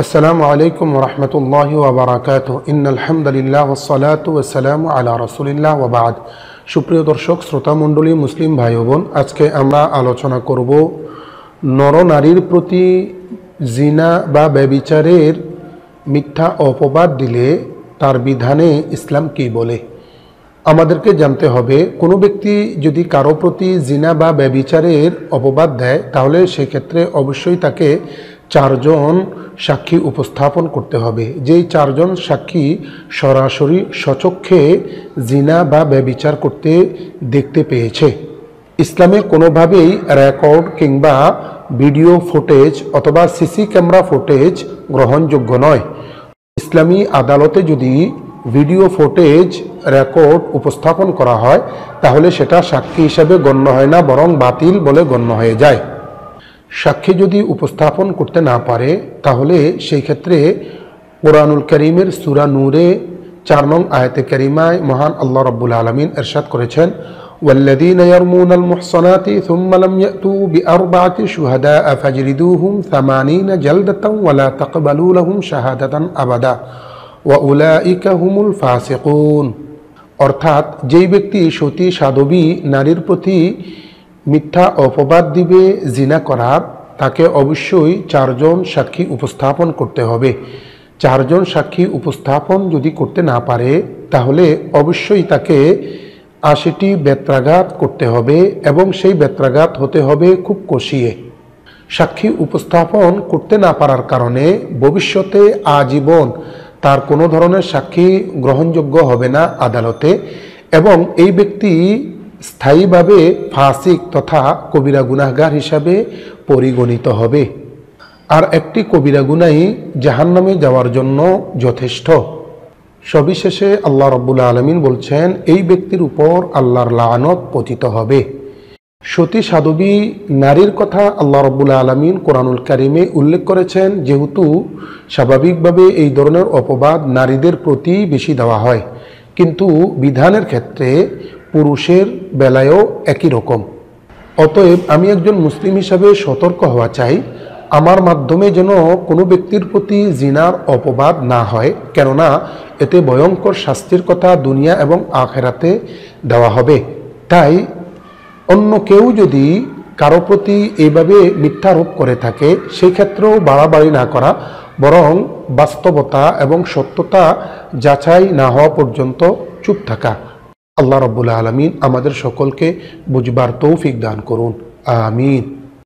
আসসালামু আলাইকুম ওয়া রাহমাতুল্লাহি ওয়া বারাকাতুহু ইন্নাল হামদুলিল্লাহ ওয়াস সালাতু ওয়াস সালামু আলা রাসূলিল্লাহ ওয়া বা'দ। সুপ্রিয় দর্শক শ্রোতা মণ্ডলী, মুসলিম ভাই ও বোন, আজকে আমরা আলোচনা করব নরনারীর প্রতি জিনা বা ব্যভিচারের মিথ্যা অপবাদ দিলে তার বিধানে ইসলাম কী বলে। আমাদেরকে জানতে হবে, কোনো ব্যক্তি যদি কারো প্রতি জিনা বা ব্যভিচারের অপবাদ দেয় তাহলে সেক্ষেত্রে অবশ্যই তাকে চারজন সাক্ষী উপস্থাপন করতে হবে। যেই চারজন সাক্ষী সরাসরি স্বচক্ষে জিনা বা ব্যভিচার করতে দেখতে পেয়েছে। ইসলামে কোনোভাবেই রেকর্ড কিংবা ভিডিও ফুটেজ অথবা সিসি ক্যামেরা ফুটেজ গ্রহণযোগ্য নয়। ইসলামী আদালতে যদি ভিডিও ফুটেজ রেকর্ড উপস্থাপন করা হয় তাহলে সেটা সাক্ষী হিসাবে গণ্য হয় না, বরং বাতিল বলে গণ্য হয়ে যায়। সাক্ষী যদি উপস্থাপন করতে না পারে তাহলে সেই ক্ষেত্রে কোরআনুল কারীমের সূরা নূরে 4 নং আয়াতে কারিমায় মহান আল্লাহ রাব্বুল আলামিন ইরশাদ করেছেন, ওয়াল্লাযীনা ইয়ারমুনাল মুহসানাতি সুম্মা লাম ইয়াতু বিআরবা'তি শুহাদা'a ফাজরিদুহুম 80 জালদাতান ওয়া লা তাকবালু লাহুম শাহাদাতান আবাদা ওয়া উলাইকা হুমুল ফাসিকুন। অর্থাৎ যেই ব্যক্তি সতী সাধবী নারীর প্রতি মিথ্যা অপবাদ দিবে জিনা করার, তাকে অবশ্যই চারজন সাক্ষী উপস্থাপন করতে হবে। চারজন সাক্ষী উপস্থাপন যদি করতে না পারে তাহলে অবশ্যই তাকে 80টি বেত্রাঘাত করতে হবে এবং সেই বেত্রাঘাত হতে হবে খুব কষিয়ে। সাক্ষী উপস্থাপন করতে না পারার কারণে ভবিষ্যতে আজীবন তার কোনো ধরনের সাক্ষী গ্রহণযোগ্য হবে না আদালতে, এবং এই ব্যক্তি স্থায়ীভাবে ফাসিক তথা কবিরা গুনাহগার হিসাবে পরিগণিত হবে। আর একটি কবিরা গুনাহ জাহান্নামে যাওয়ার জন্য যথেষ্ট। সবিশেষে আল্লাহ রাব্বুল আলামিন বলছেন, এই ব্যক্তির উপর আল্লাহর লানত পতিত হবে। সতী সাধবী নারীর কথা আল্লাহ রাব্বুল আলামিন কোরআনুল কারীমে উল্লেখ করেছেন, যেহেতু স্বাভাবিকভাবে এই ধরনের অপবাদ নারীদের প্রতি বেশি দেওয়া হয়, কিন্তু বিধানের ক্ষেত্রে পুরুষের বেলায়ও একই রকম। অতএব আমি একজন মুসলিম হিসাবে সতর্ক হওয়া চাই, আমার মাধ্যমে যেন কোনো ব্যক্তির প্রতি জিনার অপবাদ না হয়, কেননা এতে ভয়ঙ্কর শাস্তির কথা দুনিয়া এবং আখিরাতে দেওয়া হবে। তাই অন্য কেউ যদি কারো প্রতি এইভাবে মিথ্যারোপ করে থাকে সেই ক্ষেত্রেও বাড়াবাড়ি না করা, বরং বাস্তবতা এবং সত্যতা যাচাই না হওয়া পর্যন্ত চুপ থাকা। আল্লাহ রাব্বুল আলামিন আমাদের সকলকে বুঝবার তৌফিক দান করুন। আমিন।